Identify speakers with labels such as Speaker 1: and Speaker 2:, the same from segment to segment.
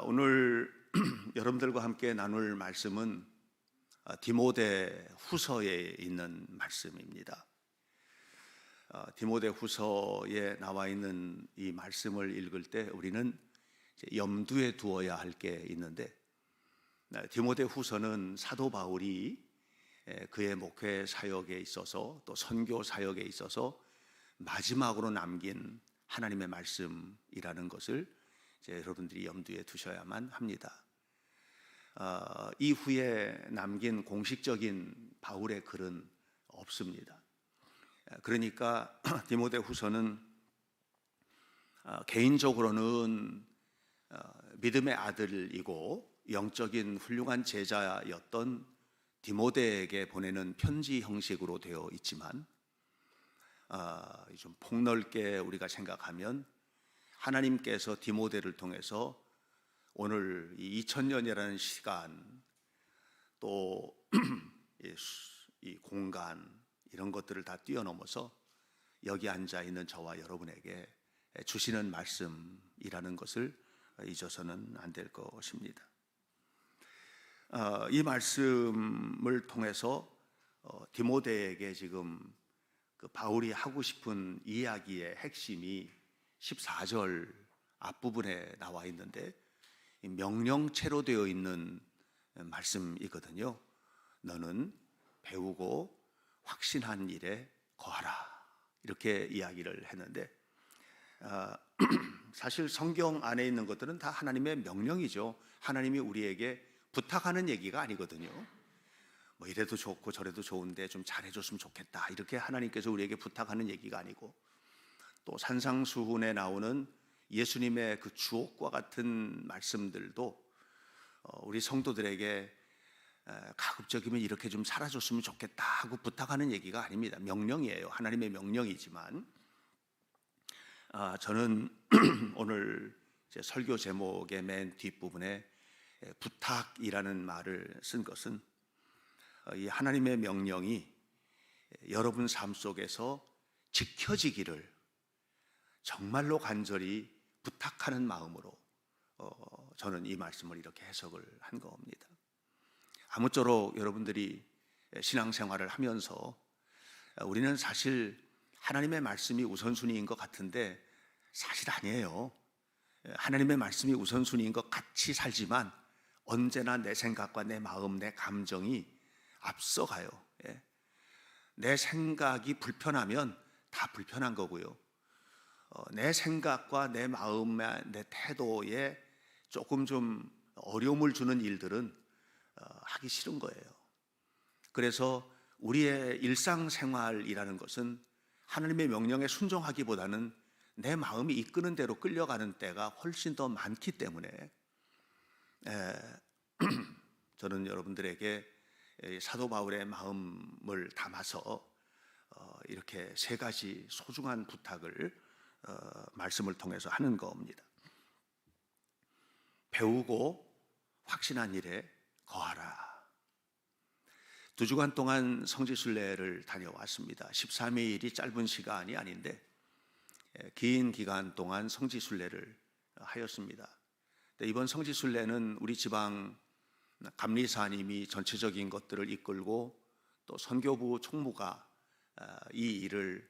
Speaker 1: 오늘 여러분들과 함께 나눌 말씀은 디모데 후서에 있는 말씀입니다. 디모데 후서에 나와 있는 이 말씀을 읽을 때 우리는 염두에 두어야 할 게 있는데, 디모데 후서는 사도 바울이 그의 목회 사역에 있어서 또 선교 사역에 있어서 마지막으로 남긴 하나님의 말씀이라는 것을 여러분들이 염두에 두셔야만 합니다. 이후에 남긴 공식적인 바울의 글은 없습니다. 그러니까 디모데 후서는 개인적으로는 믿음의 아들이고 영적인 훌륭한 제자였던 디모데에게 보내는 편지 형식으로 되어 있지만, 좀 폭넓게 우리가 생각하면 하나님께서 디모데를 통해서 오늘 이 2000년이라는 시간, 또 이 공간, 이런 것들을 다 뛰어넘어서 여기 앉아 있는 저와 여러분에게 주시는 말씀이라는 것을 잊어서는 안 될 것입니다. 이 말씀을 통해서 디모데에게 지금 그 바울이 하고 싶은 이야기의 핵심이 14절 앞부분에 나와 있는데, 명령체로 되어 있는 말씀이거든요. 너는 배우고 확신한 일에 거하라, 이렇게 이야기를 했는데, 사실 성경 안에 있는 것들은 다 하나님의 명령이죠. 하나님이 우리에게 부탁하는 얘기가 아니거든요. 뭐 이래도 좋고 저래도 좋은데 좀 잘해줬으면 좋겠다, 이렇게 하나님께서 우리에게 부탁하는 얘기가 아니고, 또 산상수훈에 나오는 예수님의 그 주옥과 같은 말씀들도 우리 성도들에게 가급적이면 이렇게 좀 살아줬으면 좋겠다 하고 부탁하는 얘기가 아닙니다. 명령이에요. 하나님의 명령이지만, 저는 오늘 제 설교 제목의 맨 뒷부분에 부탁이라는 말을 쓴 것은, 이 하나님의 명령이 여러분 삶 속에서 지켜지기를 정말로 간절히 부탁하는 마음으로 저는 이 말씀을 이렇게 해석을 한 겁니다. 아무쪼록 여러분들이 신앙생활을 하면서 우리는 사실 하나님의 말씀이 우선순위인 것 같은데 사실 아니에요. 하나님의 말씀이 우선순위인 것 같이 살지만 언제나 내 생각과 내 마음, 내 감정이 앞서가요. 내 생각이 불편하면 다 불편한 거고요. 내 생각과 내 마음의 내 태도에 조금 좀 어려움을 주는 일들은 하기 싫은 거예요. 그래서 우리의 일상생활이라는 것은 하나님의 명령에 순종하기보다는 내 마음이 이끄는 대로 끌려가는 때가 훨씬 더 많기 때문에 저는 여러분들에게 사도 바울의 마음을 담아서 이렇게 세 가지 소중한 부탁을 말씀을 통해서 하는 겁니다. 배우고 확신한 일에 거하라. 2주간 동안 성지순례를 다녀왔습니다. 13일이 짧은 시간이 아닌데 긴 기간 동안 성지순례를 하였습니다. 이번 성지순례는 우리 지방 감리사님이 전체적인 것들을 이끌고, 또 선교부 총무가 이 일을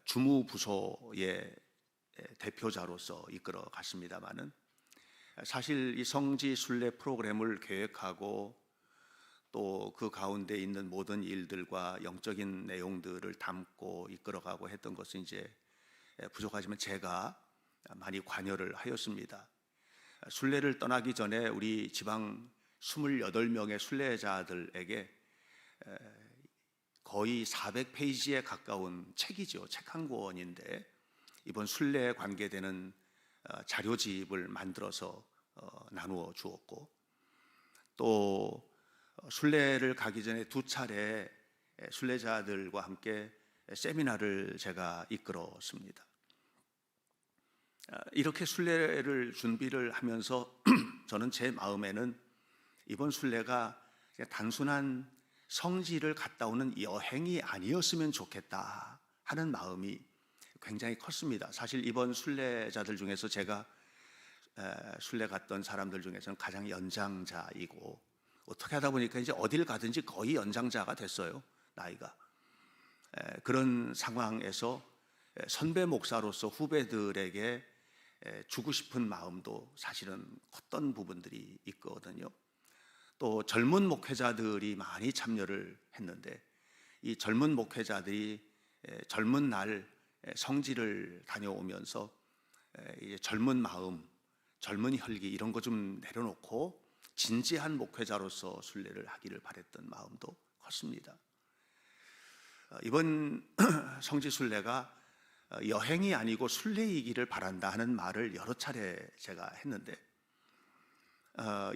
Speaker 1: 주무부서의 대표자로서 이끌어 갔습니다마는, 사실 이 성지순례 프로그램을 계획하고 또 그 가운데 있는 모든 일들과 영적인 내용들을 담고 이끌어가고 했던 것은 이제 부족하지만 제가 많이 관여를 하였습니다. 순례를 떠나기 전에 우리 지방 28명의 순례자들에게 거의 400페이지에 가까운 책이죠. 책 한 권인데 이번 순례에 관계되는 자료집을 만들어서 나누어 주었고, 또 순례를 가기 전에 2차례 순례자들과 함께 세미나를 제가 이끌었습니다. 이렇게 순례를 준비를 하면서 저는 제 마음에는 이번 순례가 단순한 성지를 갔다 오는 여행이 아니었으면 좋겠다 하는 마음이 굉장히 컸습니다. 사실 이번 순례자들 중에서 제가 순례 갔던 사람들 중에서는 가장 연장자이고, 어떻게 하다 보니까 이제 어딜 가든지 거의 연장자가 됐어요, 나이가. 그런 상황에서 선배 목사로서 후배들에게 주고 싶은 마음도 사실은 컸던 부분들이 있거든요. 또 젊은 목회자들이 많이 참여를 했는데, 이 젊은 목회자들이 젊은 날 성지를 다녀오면서 젊은 마음, 젊은 혈기 이런 거 좀 내려놓고 진지한 목회자로서 순례를 하기를 바랬던 마음도 컸습니다. 이번 성지 순례가 여행이 아니고 순례이기를 바란다 하는 말을 여러 차례 제가 했는데,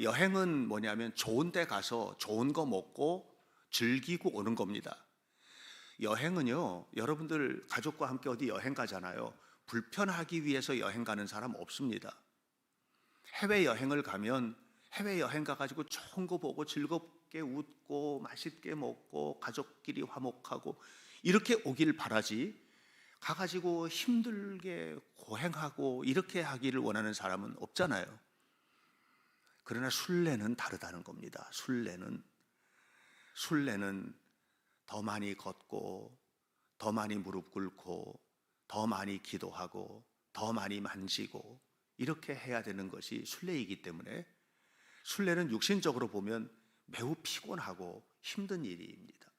Speaker 1: 여행은 뭐냐면 좋은 데 가서 좋은 거 먹고 즐기고 오는 겁니다. 여행은요, 여러분들 가족과 함께 어디 여행 가잖아요. 불편하기 위해서 여행 가는 사람 없습니다. 해외여행을 가면 해외여행 가가지고 좋은 거 보고 즐겁게 웃고 맛있게 먹고 가족끼리 화목하고 이렇게 오길 바라지, 가가지고 힘들게 고행하고 이렇게 하기를 원하는 사람은 없잖아요. 그러나 순례는 다르다는 겁니다. 순례는 더 많이 걷고 더 많이 무릎 꿇고 더 많이 기도하고 더 많이 만지고 이렇게 해야 되는 것이 순례이기 때문에, 순례는 육신적으로 보면 매우 피곤하고 힘든 일입니다.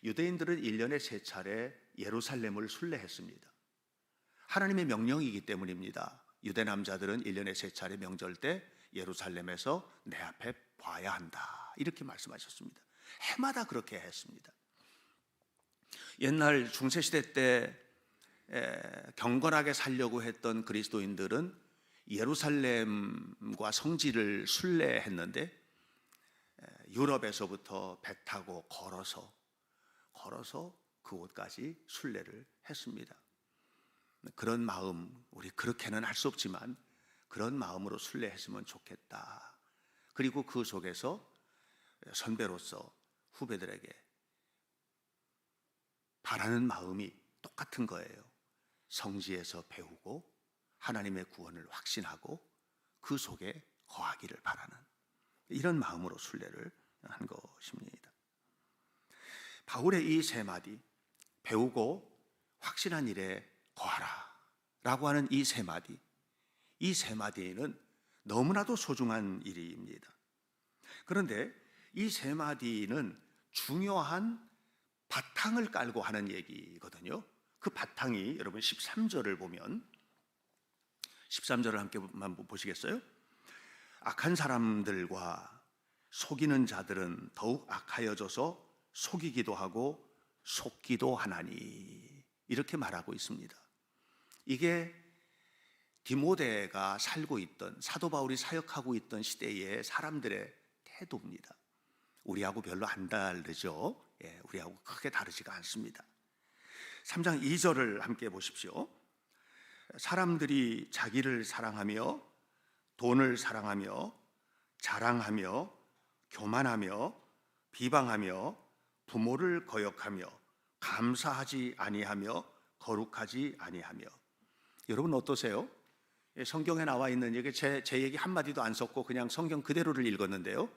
Speaker 1: 유대인들은 1년에 3차례 예루살렘을 순례했습니다. 하나님의 명령이기 때문입니다. 유대 남자들은 1년에 3차례 명절 때 예루살렘에서 내 앞에 봐야 한다, 이렇게 말씀하셨습니다. 해마다 그렇게 했습니다. 옛날 중세시대 때 경건하게 살려고 했던 그리스도인들은 예루살렘과 성지를 순례했는데, 유럽에서부터 배 타고 걸어서 그곳까지 순례를 했습니다. 그런 마음, 우리 그렇게는 할 수 없지만 그런 마음으로 순례했으면 좋겠다. 그리고 그 속에서 선배로서 후배들에게 바라는 마음이 똑같은 거예요. 성지에서 배우고 하나님의 구원을 확신하고 그 속에 거하기를 바라는, 이런 마음으로 순례를 한 것입니다. 바울의 이 세 마디, 배우고 확신한 일에 거하라 라고 하는 이 세 마디는 너무나도 소중한 일입니다. 그런데 이 세 마디는 중요한 바탕을 깔고 하는 얘기거든요. 그 바탕이 여러분 13절을 보면, 13절을 함께만 보시겠어요? 악한 사람들과 속이는 자들은 더욱 악하여져서 속이기도 하고 속기도 하나니, 이렇게 말하고 있습니다. 이게 디모데가 살고 있던, 사도 바울이 사역하고 있던 시대의 사람들의 태도입니다. 우리하고 별로 안 다르죠. 우리하고 크게 다르지가 않습니다. 3장 2절을 함께 보십시오. 사람들이 자기를 사랑하며 돈을 사랑하며 자랑하며 교만하며 비방하며 부모를 거역하며 감사하지 아니하며 거룩하지 아니하며. 여러분 어떠세요? 성경에 나와 있는 얘기, 제 얘기 한마디도 안 썼고 그냥 성경 그대로를 읽었는데요.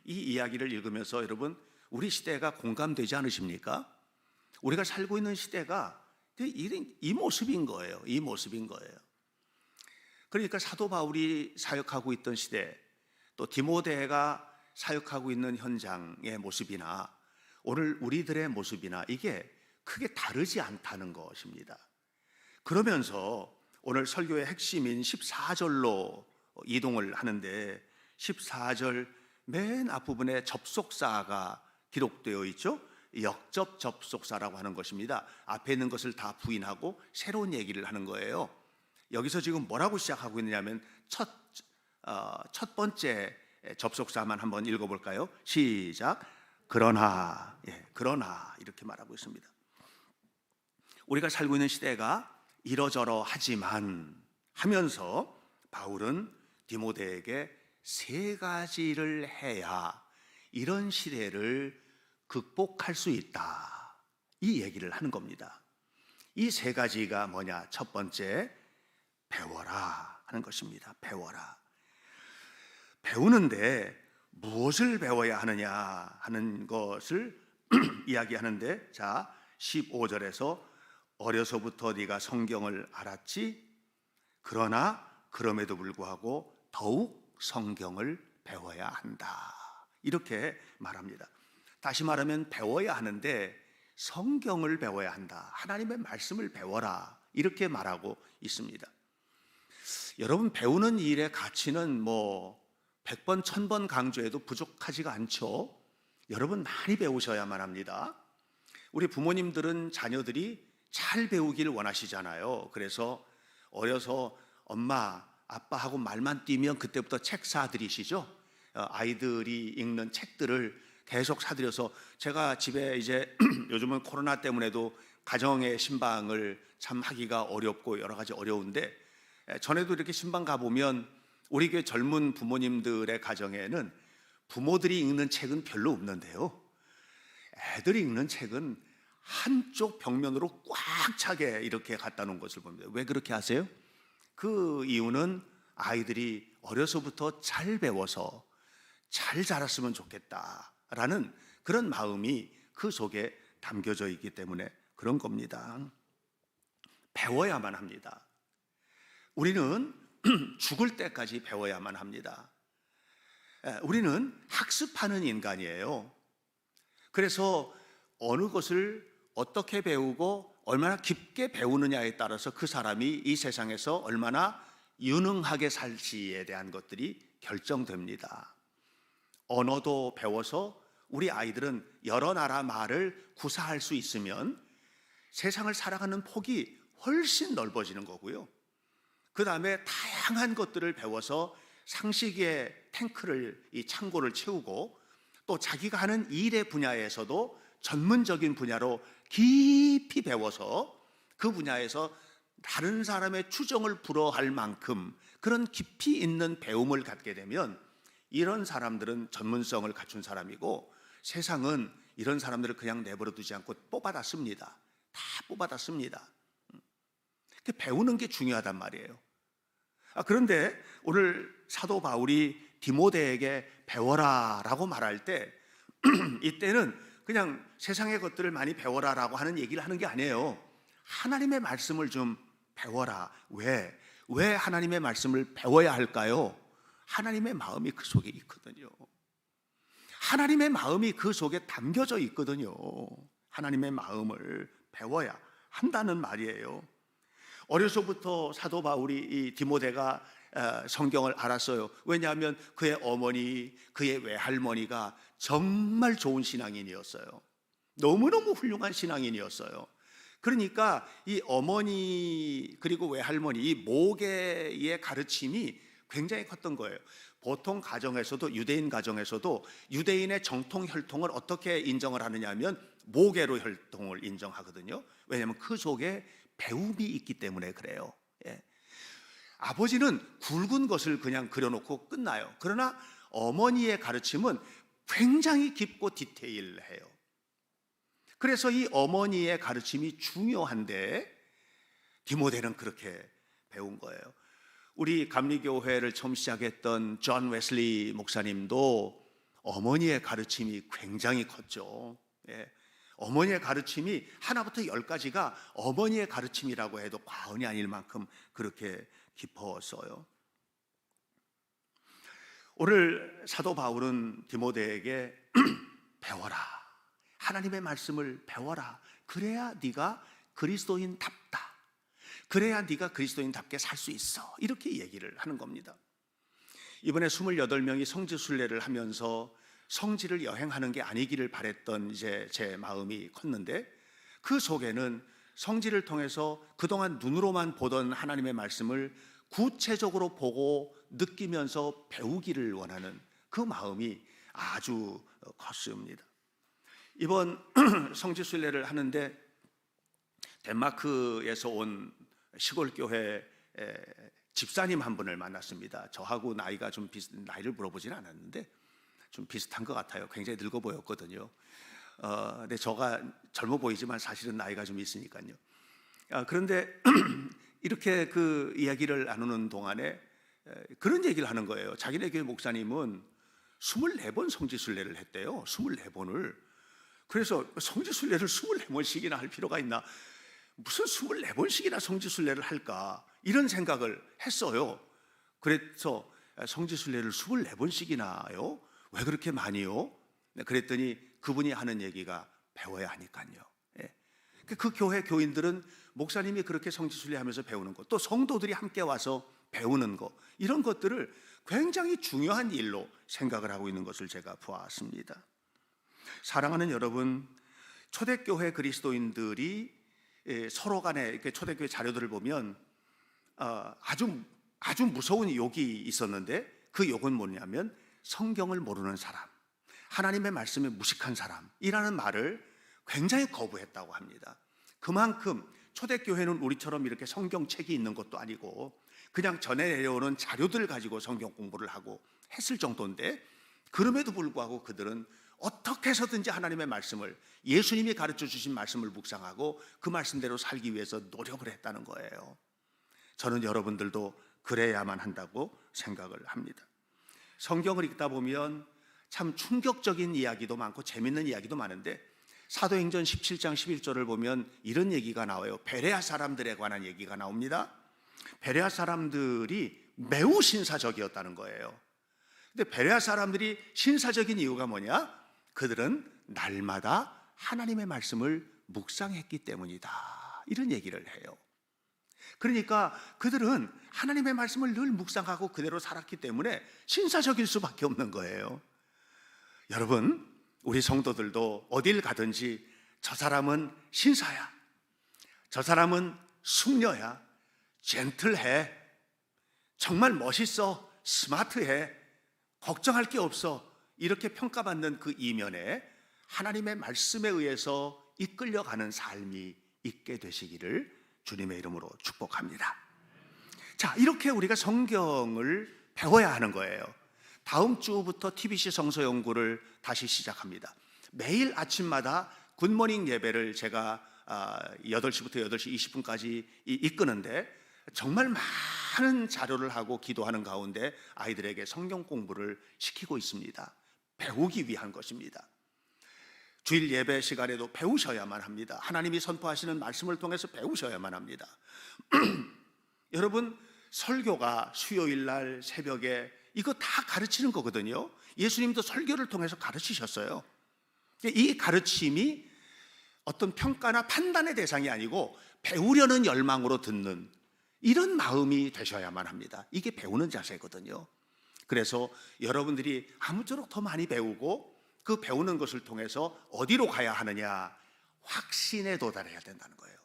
Speaker 1: 이 이야기를 읽으면서 여러분, 우리 시대가 공감되지 않으십니까? 우리가 살고 있는 시대가 이 모습인 거예요. 이 모습인 거예요. 그러니까 사도 바울이 사역하고 있던 시대, 또 디모데가 사역하고 있는 현장의 모습이나 오늘 우리들의 모습이나 이게 크게 다르지 않다는 것입니다. 그러면서 오늘 설교의 핵심인 14절로 이동을 하는데, 14절 맨 앞부분에 접속사가 기록되어 있죠. 역접 접속사라고 하는 것입니다. 앞에 있는 것을 다 부인하고 새로운 얘기를 하는 거예요. 여기서 지금 뭐라고 시작하고 있느냐면 첫 번째 접속사만 한번 읽어볼까요? 시작. 그러나, 그러나 이렇게 말하고 있습니다. 우리가 살고 있는 시대가 이러저러 하지만 하면서 바울은 디모데에게 3가지를 해야 이런 시대를 극복할 수 있다, 이 얘기를 하는 겁니다. 이 3가지가 뭐냐? 첫 번째, 배워라. 하는 것입니다. 배워라. 배우는데 무엇을 배워야 하느냐 하는 것을 이야기하는데, 자 15절에서 어려서부터 네가 성경을 알았지, 그러나 그럼에도 불구하고 더욱 성경을 배워야 한다, 이렇게 말합니다. 다시 말하면 배워야 하는데 성경을 배워야 한다, 하나님의 말씀을 배워라, 이렇게 말하고 있습니다. 여러분, 배우는 일의 가치는 100번 1000번 강조해도 부족하지가 않죠. 여러분, 많이 배우셔야만 합니다. 우리 부모님들은 자녀들이 잘 배우길 원하시잖아요. 그래서 어려서 엄마 아빠하고 말만 띄면 그때부터 책 사드리시죠. 아이들이 읽는 책들을 계속 사드려서, 제가 집에 이제 요즘은 코로나 때문에도 가정의 신방을 참 하기가 어렵고 여러 가지 어려운데, 전에도 이렇게 신방 가보면 우리 교회 젊은 부모님들의 가정에는 부모들이 읽는 책은 별로 없는데요, 애들이 읽는 책은 한쪽 벽면으로 꽉 차게 이렇게 갖다 놓은 것을 봅니다. 왜 그렇게 하세요? 그 이유는 아이들이 어려서부터 잘 배워서 잘 자랐으면 좋겠다라는 그런 마음이 그 속에 담겨져 있기 때문에 그런 겁니다. 배워야만 합니다. 우리는 죽을 때까지 배워야만 합니다. 우리는 학습하는 인간이에요. 그래서 어느 것을 어떻게 배우고 얼마나 깊게 배우느냐에 따라서 그 사람이 이 세상에서 얼마나 유능하게 살지에 대한 것들이 결정됩니다. 언어도 배워서 우리 아이들은 여러 나라 말을 구사할 수 있으면 세상을 살아가는 폭이 훨씬 넓어지는 거고요. 그 다음에 다양한 것들을 배워서 상식의 탱크를, 이 창고를 채우고, 또 자기가 하는 일의 분야에서도 전문적인 분야로 깊이 배워서 그 분야에서 다른 사람의 추정을 불허할 만큼 그런 깊이 있는 배움을 갖게 되면 이런 사람들은 전문성을 갖춘 사람이고, 세상은 이런 사람들을 그냥 내버려 두지 않고 뽑아다 씁니다. 다 뽑아다 씁니다. 배우는 게 중요하단 말이에요. 그런데 오늘 사도 바울이 디모데에게 배워라 라고 말할 때 이때는 그냥 세상의 것들을 많이 배워라라고 하는 얘기를 하는 게 아니에요. 하나님의 말씀을 좀 배워라. 왜 하나님의 말씀을 배워야 할까요? 하나님의 마음이 그 속에 있거든요. 하나님의 마음이 그 속에 담겨져 있거든요. 하나님의 마음을 배워야 한다는 말이에요. 어려서부터 사도 바울이 이 디모데가 성경을 알았어요. 왜냐하면 그의 어머니, 그의 외할머니가 정말 좋은 신앙인이었어요. 너무너무 훌륭한 신앙인이었어요. 그러니까 이 어머니 그리고 외할머니, 이 모계의 가르침이 굉장히 컸던 거예요. 보통 가정에서도, 유대인 가정에서도 유대인의 정통 혈통을 어떻게 인정을 하느냐 하면 모계로 혈통을 인정하거든요. 왜냐하면 그 속에 배움이 있기 때문에 그래요. 아버지는 굵은 것을 그냥 그려놓고 끝나요. 그러나 어머니의 가르침은 굉장히 깊고 디테일해요. 그래서 이 어머니의 가르침이 중요한데 디모데는 그렇게 배운 거예요. 우리 감리교회를 처음 시작했던 존 웨슬리 목사님도 어머니의 가르침이 굉장히 컸죠. 어머니의 가르침이 하나부터 10까지가 어머니의 가르침이라고 해도 과언이 아닐 만큼 그렇게 깊었어요. 오늘 사도 바울은 디모데에게 배워라, 하나님의 말씀을 배워라. 그래야 네가 그리스도인답다. 그래야 네가 그리스도인답게 살 수 있어. 이렇게 얘기를 하는 겁니다. 이번에 28명이 성지순례를 하면서 성지를 여행하는 게 아니기를 바랬던 이제 제 마음이 컸는데, 그 속에는 성지를 통해서 그동안 눈으로만 보던 하나님의 말씀을 구체적으로 보고 느끼면서 배우기를 원하는 그 마음이 아주 컸습니다. 이번 성지순례를 하는데 덴마크에서 온 시골교회 집사님 한 분을 만났습니다. 저하고 나이가 좀 나이를 물어보지는 않았는데 좀 비슷한 것 같아요. 굉장히 늙어 보였거든요. 근데 저가 젊어 보이지만 사실은 나이가 좀 있으니까요. 그런데 이렇게 그 이야기를 나누는 동안에 그런 얘기를 하는 거예요. 자기네 교회 목사님은 24번 성지순례를 했대요. 24번을. 그래서 성지순례를 24번씩이나 할 필요가 있나? 무슨 24번씩이나 성지순례를 할까? 이런 생각을 했어요. 그래서 성지순례를 24번씩이나요? 왜 그렇게 많이요? 그랬더니 그분이 하는 얘기가 배워야 하니까요. 그 교회 교인들은 목사님이 그렇게 성지순례 하면서 배우는 것, 또 성도들이 함께 와서 배우는 것, 이런 것들을 굉장히 중요한 일로 생각을 하고 있는 것을 제가 보았습니다. 사랑하는 여러분, 초대교회 그리스도인들이 서로 간에 이렇게 초대교회 자료들을 보면 아주 무서운 욕이 있었는데, 그 욕은 뭐냐면 성경을 모르는 사람, 하나님의 말씀에 무식한 사람이라는 말을 굉장히 거부했다고 합니다. 그만큼 초대교회는 우리처럼 이렇게 성경책이 있는 것도 아니고 그냥 전해 내려오는 자료들을 가지고 성경 공부를 하고 했을 정도인데, 그럼에도 불구하고 그들은 어떻게 해서든지 하나님의 말씀을, 예수님이 가르쳐 주신 말씀을 묵상하고 그 말씀대로 살기 위해서 노력을 했다는 거예요. 저는 여러분들도 그래야만 한다고 생각을 합니다. 성경을 읽다 보면 참 충격적인 이야기도 많고 재밌는 이야기도 많은데, 사도행전 17장 11절을 보면 이런 얘기가 나와요. 베레아 사람들에 관한 얘기가 나옵니다. 베레아 사람들이 매우 신사적이었다는 거예요. 근데 베레아 사람들이 신사적인 이유가 뭐냐? 그들은 날마다 하나님의 말씀을 묵상했기 때문이다, 이런 얘기를 해요. 그러니까 그들은 하나님의 말씀을 늘 묵상하고 그대로 살았기 때문에 신사적일 수밖에 없는 거예요. 여러분, 우리 성도들도 어딜 가든지 저 사람은 신사야, 저 사람은 숙녀야, 젠틀해, 정말 멋있어, 스마트해, 걱정할 게 없어, 이렇게 평가받는 그 이면에 하나님의 말씀에 의해서 이끌려가는 삶이 있게 되시기를 주님의 이름으로 축복합니다. 자, 이렇게 우리가 성경을 배워야 하는 거예요. 다음 주부터 TBC 성서 연구를 다시 시작합니다. 매일 아침마다 굿모닝 예배를 제가 8시부터 8시 20분까지 이끄는데, 정말 많은 자료를 하고 기도하는 가운데 아이들에게 성경 공부를 시키고 있습니다. 배우기 위한 것입니다. 주일 예배 시간에도 배우셔야만 합니다. 하나님이 선포하시는 말씀을 통해서 배우셔야만 합니다. 여러분, 설교가 수요일 날 새벽에 이거 다 가르치는 거거든요. 예수님도 설교를 통해서 가르치셨어요. 이 가르침이 어떤 평가나 판단의 대상이 아니고 배우려는 열망으로 듣는 이런 마음이 되셔야만 합니다. 이게 배우는 자세거든요. 그래서 여러분들이 아무쪼록 더 많이 배우고 그 배우는 것을 통해서 어디로 가야 하느냐? 확신에 도달해야 된다는 거예요.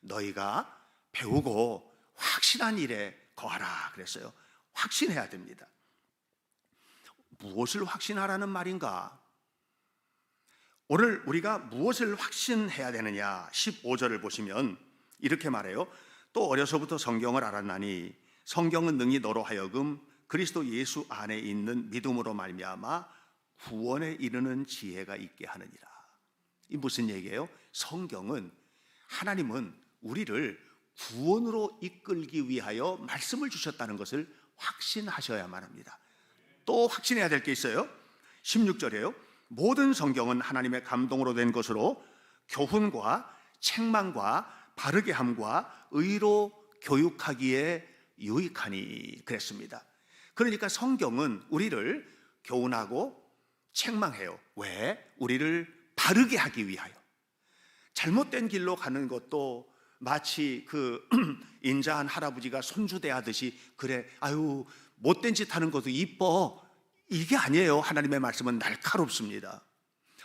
Speaker 1: 너희가 배우고 확신한 일에 거하라 그랬어요. 확신해야 됩니다. 무엇을 확신하라는 말인가? 오늘 우리가 무엇을 확신해야 되느냐? 15절을 보시면 이렇게 말해요. 또 어려서부터 성경을 알았나니 성경은 능히 너로 하여금 그리스도 예수 안에 있는 믿음으로 말미암아 구원에 이르는 지혜가 있게 하느니라. 이 무슨 얘기예요? 성경은, 하나님은 우리를 구원으로 이끌기 위하여 말씀을 주셨다는 것을 확신하셔야만 합니다. 또 확신해야 될 게 있어요. 16절이에요. 모든 성경은 하나님의 감동으로 된 것으로 교훈과 책망과 바르게 함과 의로 교육하기에 유익하니 그랬습니다. 그러니까 성경은 우리를 교훈하고 책망해요. 왜? 우리를 바르게 하기 위하여. 잘못된 길로 가는 것도 마치 그 인자한 할아버지가 손주 대하듯이, 그래, 아유 못된 짓 하는 것도 이뻐, 이게 아니에요. 하나님의 말씀은 날카롭습니다.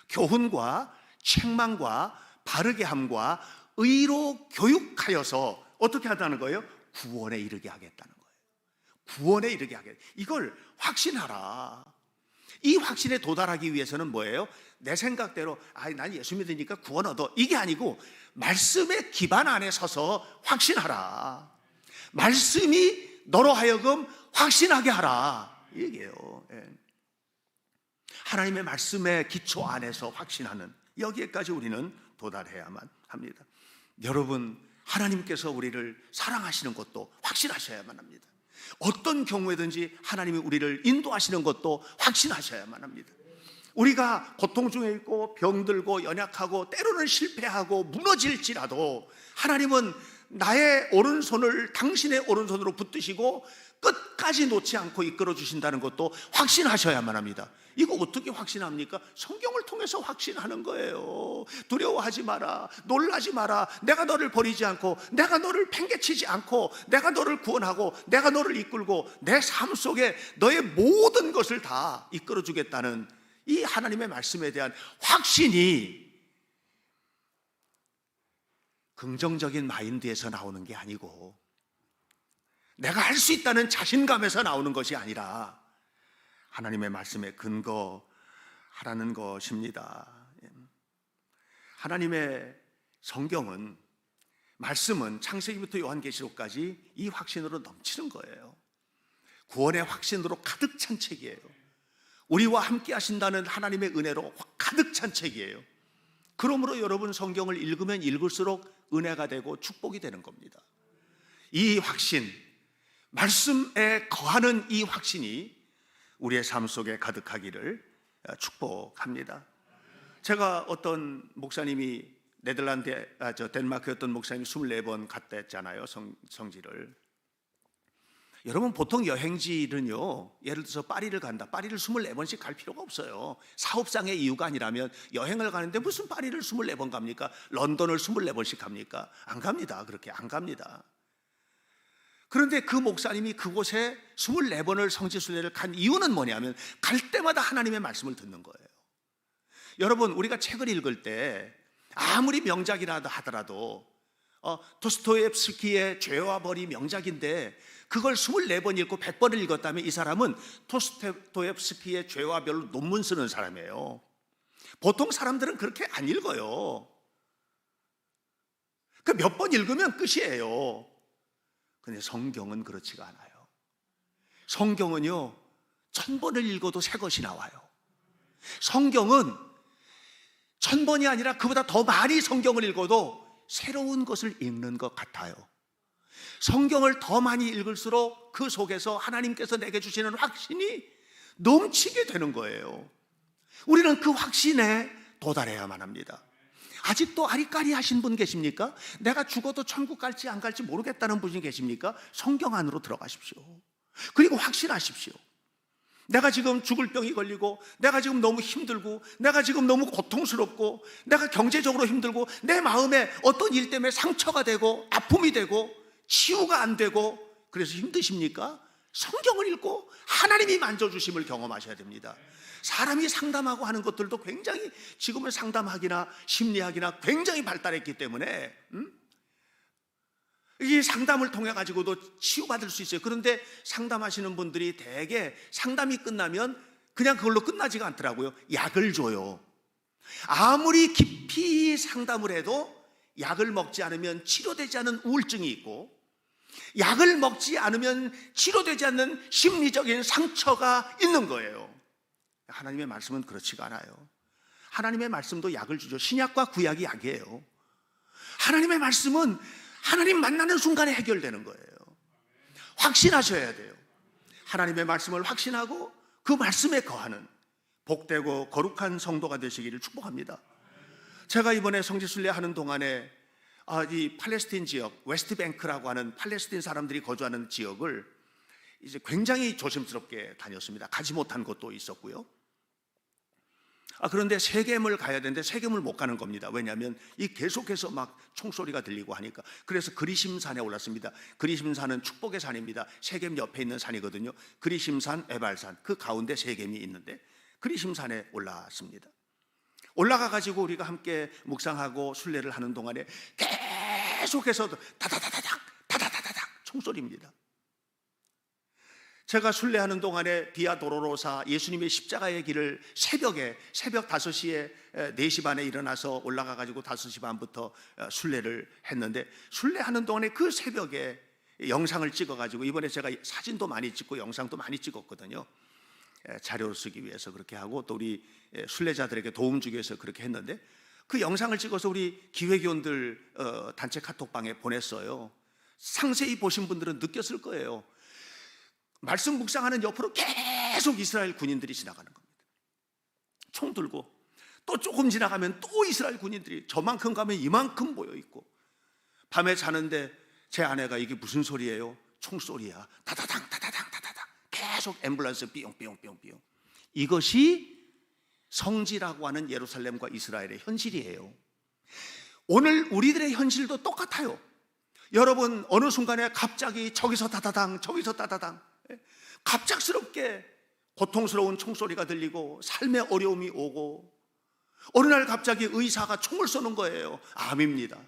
Speaker 1: 교훈과 책망과 바르게 함과 의로 교육하여서 어떻게 하다는 거예요? 구원에 이르게 하겠다는 거예요. 구원에 이르게 하겠다. 이걸 확신하라. 이 확신에 도달하기 위해서는 뭐예요? 내 생각대로 난 예수 믿으니까 구원 얻어, 이게 아니고 말씀의 기반 안에 서서 확신하라. 말씀이 너로 하여금 확신하게 하라, 이 얘기예요. 하나님의 말씀의 기초 안에서 확신하는, 여기에까지 우리는 도달해야만 합니다. 여러분, 하나님께서 우리를 사랑하시는 것도 확신하셔야만 합니다. 어떤 경우에든지 하나님이 우리를 인도하시는 것도 확신하셔야만 합니다. 우리가 고통 중에 있고 병들고 연약하고 때로는 실패하고 무너질지라도 하나님은 나의 오른손을 당신의 오른손으로 붙드시고 끝까지 놓지 않고 이끌어 주신다는 것도 확신하셔야만 합니다. 이거 어떻게 확신합니까? 성경을 통해서 확신하는 거예요. 두려워하지 마라, 놀라지 마라. 내가 너를 버리지 않고, 내가 너를 팽개치지 않고, 내가 너를 구원하고, 내가 너를 이끌고 내 삶 속에 너의 모든 것을 다 이끌어 주겠다는 이 하나님의 말씀에 대한 확신이 긍정적인 마인드에서 나오는 게 아니고 내가 할 수 있다는 자신감에서 나오는 것이 아니라 하나님의 말씀에 근거하라는 것입니다. 하나님의 성경은, 말씀은 창세기부터 요한계시록까지 이 확신으로 넘치는 거예요. 구원의 확신으로 가득 찬 책이에요. 우리와 함께 하신다는 하나님의 은혜로 가득 찬 책이에요. 그러므로 여러분 성경을 읽으면 읽을수록 은혜가 되고 축복이 되는 겁니다. 이 확신, 말씀에 거하는 이 확신이 우리의 삶 속에 가득하기를 축복합니다. 제가 어떤 목사님이 덴마크의 어떤 목사님이 24번 갔다 했잖아요, 성지를. 여러분 보통 여행지는요, 예를 들어서 파리를 간다, 파리를 24번씩 갈 필요가 없어요. 사업상의 이유가 아니라면 여행을 가는데 무슨 파리를 24번 갑니까? 런던을 24번씩 갑니까? 안 갑니다. 그렇게 안 갑니다. 그런데 그 목사님이 그곳에 24번을 성지순례를 간 이유는 뭐냐면 갈 때마다 하나님의 말씀을 듣는 거예요. 여러분, 우리가 책을 읽을 때 아무리 명작이라 하더라도 도스토옙스키의 죄와 벌이 명작인데 그걸 24번 읽고 100번을 읽었다면 이 사람은 도스토옙스키의 죄와 벌로 논문 쓰는 사람이에요. 보통 사람들은 그렇게 안 읽어요. 그 몇 번 읽으면 끝이에요. 근데 성경은 그렇지가 않아요. 성경은요, 1000번을 읽어도 새 것이 나와요. 성경은 1000번이 아니라 그보다 더 많이 성경을 읽어도 새로운 것을 읽는 것 같아요. 성경을 더 많이 읽을수록 그 속에서 하나님께서 내게 주시는 확신이 넘치게 되는 거예요. 우리는 그 확신에 도달해야만 합니다. 아직도 아리까리하신 분 계십니까? 내가 죽어도 천국 갈지 안 갈지 모르겠다는 분이 계십니까? 성경 안으로 들어가십시오. 그리고 확신하십시오. 내가 지금 죽을 병이 걸리고, 내가 지금 너무 힘들고, 내가 지금 너무 고통스럽고, 내가 경제적으로 힘들고, 내 마음에 어떤 일 때문에 상처가 되고 아픔이 되고 치유가 안 되고 그래서 힘드십니까? 성경을 읽고 하나님이 만져주심을 경험하셔야 됩니다. 사람이 상담하고 하는 것들도 굉장히 지금은 상담학이나 심리학이나 굉장히 발달했기 때문에 이 상담을 통해 가지고도 치유받을 수 있어요. 그런데 상담하시는 분들이 대개 상담이 끝나면 그냥 그걸로 끝나지가 않더라고요. 약을 줘요. 아무리 깊이 상담을 해도 약을 먹지 않으면 치료되지 않은 우울증이 있고, 약을 먹지 않으면 치료되지 않는 심리적인 상처가 있는 거예요. 하나님의 말씀은 그렇지가 않아요. 하나님의 말씀도 약을 주죠. 신약과 구약이 약이에요. 하나님의 말씀은 하나님 만나는 순간에 해결되는 거예요. 확신하셔야 돼요. 하나님의 말씀을 확신하고 그 말씀에 거하는 복되고 거룩한 성도가 되시기를 축복합니다. 제가 이번에 성지순례 하는 동안에 이 팔레스틴 지역, 웨스트뱅크라고 하는 팔레스틴 사람들이 거주하는 지역을 이제 굉장히 조심스럽게 다녔습니다. 가지 못한 곳도 있었고요. 그런데 세겜을 가야 되는데 세겜을 못 가는 겁니다. 왜냐하면 이 계속해서 막 총소리가 들리고 하니까. 그래서 그리심산에 올랐습니다. 그리심산은 축복의 산입니다. 세겜 옆에 있는 산이거든요. 그리심산, 에발산, 그 가운데 세겜이 있는데 그리심산에 올라왔습니다. 올라가 가지고 우리가 함께 묵상하고 순례를 하는 동안에 계속해서 다다다다닥 총소리입니다. 제가 순례하는 동안에 비아 도로로사 예수님의 십자가의 길을 새벽 5시에 4시 반에 일어나서 올라가 가지고 5시 반부터 순례를 했는데, 순례하는 동안에 그 새벽에 영상을 찍어 가지고, 이번에 제가 사진도 많이 찍고 영상도 많이 찍었거든요. 자료를 쓰기 위해서 그렇게 하고 또 우리 순례자들에게 도움 주기 위해서 그렇게 했는데, 그 영상을 찍어서 우리 기회교원들 단체 카톡방에 보냈어요. 상세히 보신 분들은 느꼈을 거예요. 말씀 묵상하는 옆으로 계속 이스라엘 군인들이 지나가는 겁니다. 총 들고 또 조금 지나가면 또 이스라엘 군인들이 저만큼 가면 이만큼 모여 있고, 밤에 자는데 제 아내가 이게 무슨 소리예요? 총소리야. 다다당 다다당 다다당 계속 앰뷸런스 삐용삐용삐용삐용. 이것이 성지라고 하는 예루살렘과 이스라엘의 현실이에요. 오늘 우리들의 현실도 똑같아요. 여러분, 어느 순간에 갑자기 저기서 다다당 저기서 다다당 갑작스럽게 고통스러운 총소리가 들리고 삶의 어려움이 오고, 어느 날 갑자기 의사가 총을 쏘는 거예요. 암입니다.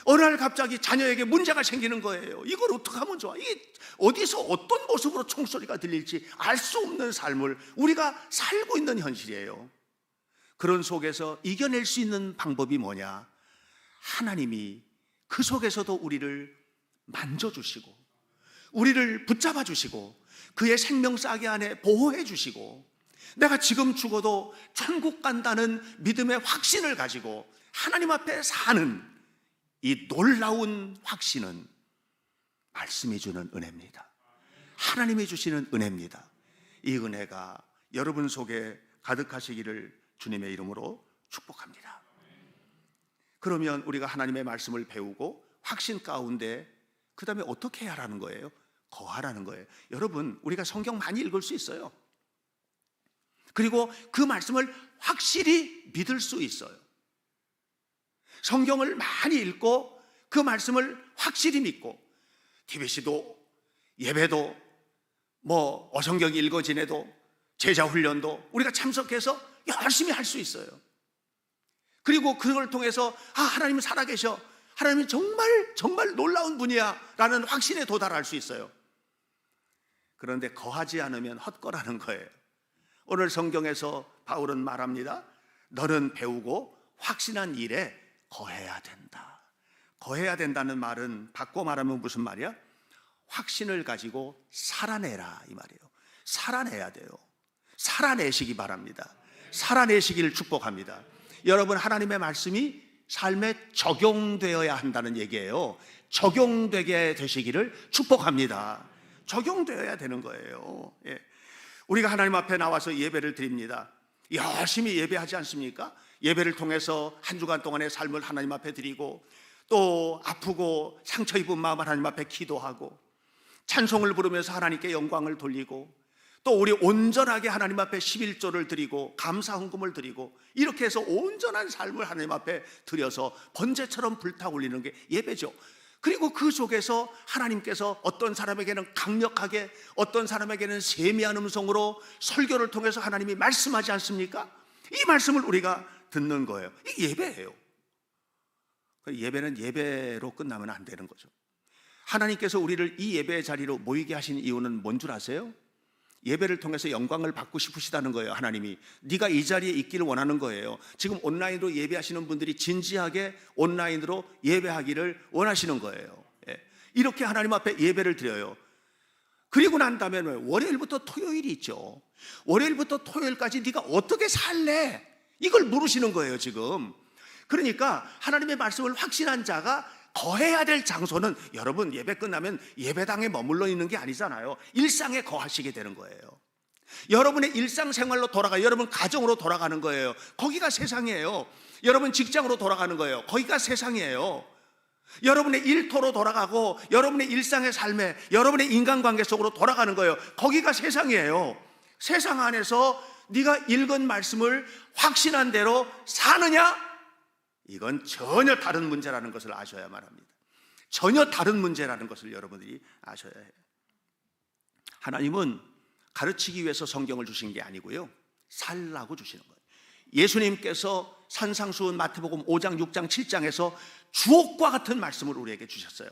Speaker 1: 어느 날 갑자기 자녀에게 문제가 생기는 거예요. 이걸 어떻게 하면 좋아? 이게 어디서 어떤 모습으로 총소리가 들릴지 알 수 없는 삶을 우리가 살고 있는 현실이에요. 그런 속에서 이겨낼 수 있는 방법이 뭐냐? 하나님이 그 속에서도 우리를 만져주시고 우리를 붙잡아 주시고 그의 생명싸개 안에 보호해 주시고, 내가 지금 죽어도 천국 간다는 믿음의 확신을 가지고 하나님 앞에 사는 이 놀라운 확신은 말씀이 주는 은혜입니다. 하나님이 주시는 은혜입니다. 이 은혜가 여러분 속에 가득하시기를 주님의 이름으로 축복합니다. 그러면 우리가 하나님의 말씀을 배우고 확신 가운데 그 다음에 어떻게 해야 하라는 거예요? 거하라는 거예요. 여러분, 우리가 성경 많이 읽을 수 있어요. 그리고 그 말씀을 확실히 믿을 수 있어요. 성경을 많이 읽고 그 말씀을 확실히 믿고, TBC도 예배도 어성경 읽어지내도 제자훈련도 우리가 참석해서 열심히 할 수 있어요. 그리고 그걸 통해서 하나님은 살아계셔, 하나님은 정말 놀라운 분이야 라는 확신에 도달할 수 있어요. 그런데 거하지 않으면 헛거라는 거예요. 오늘 성경에서 바울은 말합니다. 너는 배우고 확신한 일에 거해야 된다. 거해야 된다는 말은 바꿔 말하면 무슨 말이야? 확신을 가지고 살아내라 이 말이에요. 살아내야 돼요. 살아내시기 바랍니다. 살아내시기를 축복합니다. 여러분, 하나님의 말씀이 삶에 적용되어야 한다는 얘기예요. 적용되게 되시기를 축복합니다. 적용되어야 되는 거예요. 예. 우리가 하나님 앞에 나와서 예배를 드립니다. 열심히 예배하지 않습니까? 예배를 통해서 한 주간 동안의 삶을 하나님 앞에 드리고, 또 아프고 상처 입은 마음 하나님 앞에 기도하고, 찬송을 부르면서 하나님께 영광을 돌리고, 또 우리 온전하게 하나님 앞에 11조를 드리고 감사 헌금을 드리고, 이렇게 해서 온전한 삶을 하나님 앞에 드려서 번제처럼 불타올리는 게 예배죠. 그리고 그 속에서 하나님께서 어떤 사람에게는 강력하게, 어떤 사람에게는 세미한 음성으로 설교를 통해서 하나님이 말씀하지 않습니까? 이 말씀을 우리가 듣는 거예요. 이게 예배예요. 예배는 예배로 끝나면 안 되는 거죠. 하나님께서 우리를 이 예배의 자리로 모이게 하신 이유는 뭔 줄 아세요? 예배를 통해서 영광을 받고 싶으시다는 거예요. 하나님이 네가 이 자리에 있기를 원하는 거예요. 지금 온라인으로 예배하시는 분들이 진지하게 온라인으로 예배하기를 원하시는 거예요. 이렇게 하나님 앞에 예배를 드려요. 그리고 난 다음에 월요일부터 토요일이 있죠. 월요일부터 토요일까지 네가 어떻게 살래? 이걸 물으시는 거예요 지금. 그러니까 하나님의 말씀을 확신한 자가 거해야 될 장소는, 여러분 예배 끝나면 예배당에 머물러 있는 게 아니잖아요. 일상에 거하시게 되는 거예요. 여러분의 일상생활로 여러분 가정으로 돌아가는 거예요. 거기가 세상이에요. 여러분 직장으로 돌아가는 거예요. 거기가 세상이에요. 여러분의 일터로 돌아가고 여러분의 일상의 삶에, 여러분의 인간관계 속으로 돌아가는 거예요. 거기가 세상이에요. 세상 안에서 네가 읽은 말씀을 확신한 대로 사느냐? 이건 전혀 다른 문제라는 것을 아셔야만 합니다. 전혀 다른 문제라는 것을 여러분들이 아셔야 해요. 하나님은 가르치기 위해서 성경을 주신 게 아니고요, 살라고 주시는 거예요. 예수님께서 산상수훈 마태복음 5장, 6장, 7장에서 주옥과 같은 말씀을 우리에게 주셨어요.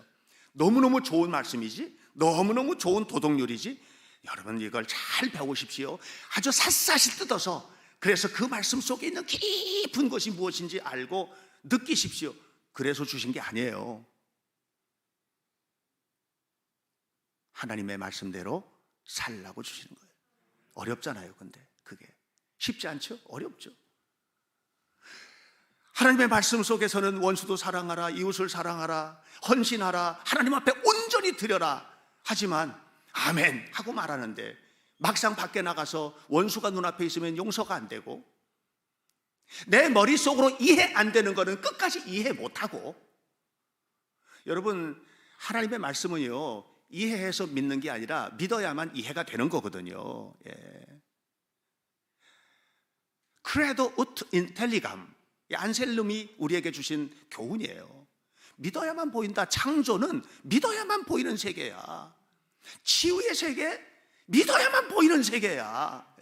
Speaker 1: 너무너무 좋은 말씀이지, 너무너무 좋은 도덕률이지, 여러분 이걸 잘 배우십시오. 아주 샅샅이 뜯어서, 그래서 그 말씀 속에 있는 깊은 것이 무엇인지 알고 느끼십시오. 그래서 주신 게 아니에요. 하나님의 말씀대로 살라고 주시는 거예요. 어렵잖아요. 근데 그게 쉽지 않죠? 어렵죠. 하나님의 말씀 속에서는 원수도 사랑하라, 이웃을 사랑하라, 헌신하라, 하나님 앞에 온전히 드려라 하지만 아멘 하고 말하는데 막상 밖에 나가서 원수가 눈앞에 있으면 용서가 안 되고 내 머릿속으로 이해 안 되는 거는 끝까지 이해 못하고. 여러분, 하나님의 말씀은요 이해해서 믿는 게 아니라 믿어야만 이해가 되는 거거든요. 크레도 우트 인텔리감, 안셀름이 우리에게 주신 교훈이에요. 믿어야만 보인다. 창조는 믿어야만 보이는 세계야. 치유의 세계, 믿어야만 보이는 세계야.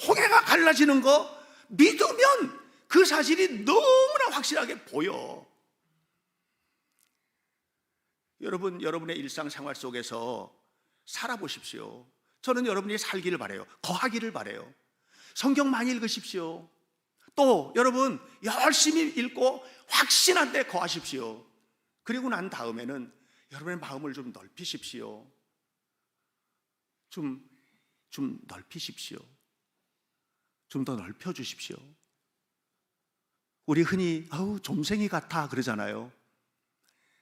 Speaker 1: 홍해가 갈라지는 거 믿으면 그 사실이 너무나 확실하게 보여. 여러분, 여러분의 일상생활 속에서 살아보십시오. 저는 여러분이 살기를 바라요. 거하기를 바라요. 성경 많이 읽으십시오. 또 여러분 열심히 읽고 확신한 데 거하십시오. 그리고 난 다음에는 여러분의 마음을 좀 넓히십시오. 좀 넓히십시오. 좀 더 넓혀주십시오. 우리 흔히 좀생이 같아 그러잖아요.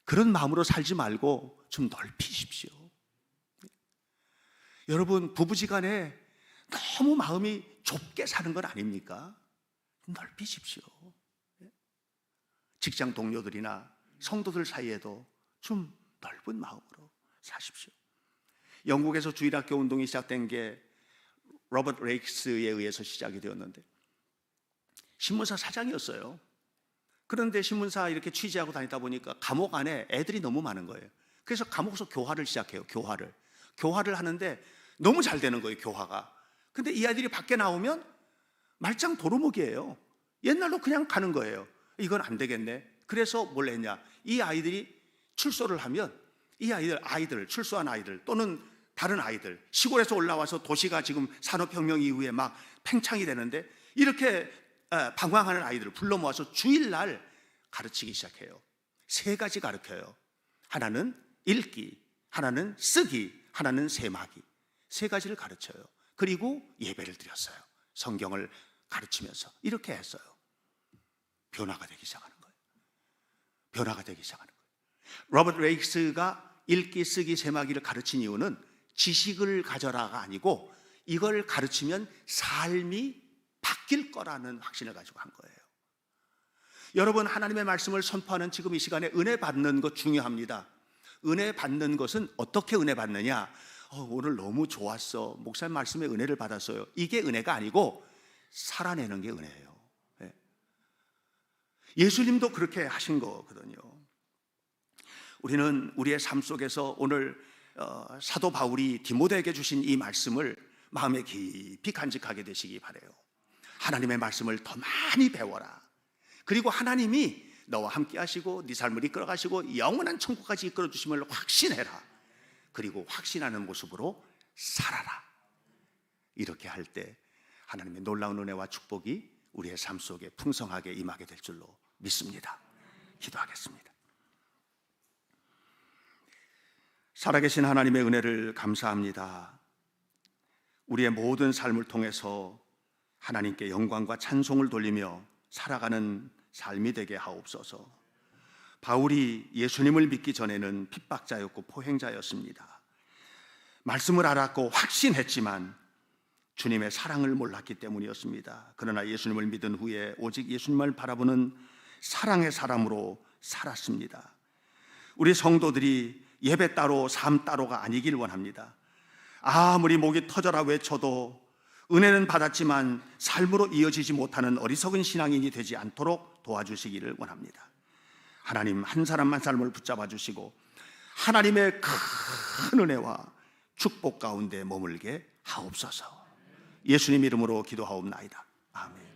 Speaker 1: 그런 마음으로 살지 말고 좀 넓히십시오. 여러분, 부부지간에 너무 마음이 좁게 사는 건 아닙니까? 넓히십시오. 직장 동료들이나 성도들 사이에도 좀 넓은 마음으로 사십시오. 영국에서 주일학교 운동이 시작된 게 로버트 레이크스에 의해서 시작이 되었는데 신문사 사장이었어요. 그런데 신문사 이렇게 취재하고 다니다 보니까 감옥 안에 애들이 너무 많은 거예요. 그래서 감옥에서 교화를 시작해요. 교화를 하는데 너무 잘 되는 거예요, 교화가. 근데 이 아이들이 밖에 나오면 말짱 도루묵이에요. 옛날로 그냥 가는 거예요. 이건 안 되겠네. 그래서 뭘 했냐, 이 아이들이 출소를 하면 이 아이들 출소한 아이들 또는 다른 아이들, 시골에서 올라와서 도시가 지금 산업혁명 이후에 막 팽창이 되는데 이렇게 방황하는 아이들을 불러 모아서 주일날 가르치기 시작해요. 3가지 가르쳐요. 하나는 읽기, 하나는 쓰기, 하나는 세마기. 3가지를 가르쳐요. 그리고 예배를 드렸어요. 성경을 가르치면서 이렇게 했어요. 변화가 되기 시작하는 거예요. 변화가 되기 시작하는 거예요. 로버트 레이크스가 읽기, 쓰기, 세마기를 가르친 이유는 지식을 가져라가 아니고 이걸 가르치면 삶이 바뀔 거라는 확신을 가지고 한 거예요. 여러분, 하나님의 말씀을 선포하는 지금 이 시간에 은혜 받는 것 중요합니다. 은혜 받는 것은 어떻게 은혜 받느냐? 오늘 너무 좋았어. 목사님 말씀에 은혜를 받았어요. 이게 은혜가 아니고 살아내는 게 은혜예요. 예수님도 그렇게 하신 거거든요. 우리는 우리의 삶 속에서 오늘 사도 바울이 디모데에게 주신 이 말씀을 마음에 깊이 간직하게 되시기 바라요. 하나님의 말씀을 더 많이 배워라. 그리고 하나님이 너와 함께 하시고 네 삶을 이끌어 가시고 영원한 천국까지 이끌어 주심을 확신해라. 그리고 확신하는 모습으로 살아라. 이렇게 할 때 하나님의 놀라운 은혜와 축복이 우리의 삶 속에 풍성하게 임하게 될 줄로 믿습니다. 기도하겠습니다. 살아계신 하나님의 은혜를 감사합니다. 우리의 모든 삶을 통해서 하나님께 영광과 찬송을 돌리며 살아가는 삶이 되게 하옵소서. 바울이 예수님을 믿기 전에는 핍박자였고 포행자였습니다. 말씀을 알았고 확신했지만 주님의 사랑을 몰랐기 때문이었습니다. 그러나 예수님을 믿은 후에 오직 예수님을 바라보는 사랑의 사람으로 살았습니다. 우리 성도들이 예배 따로 삶 따로가 아니길 원합니다. 아무리 목이 터져라 외쳐도 은혜는 받았지만 삶으로 이어지지 못하는 어리석은 신앙인이 되지 않도록 도와주시기를 원합니다. 하나님, 한 사람 한 사람을 붙잡아 주시고 하나님의 큰 은혜와 축복 가운데 머물게 하옵소서. 예수님 이름으로 기도하옵나이다. 아멘.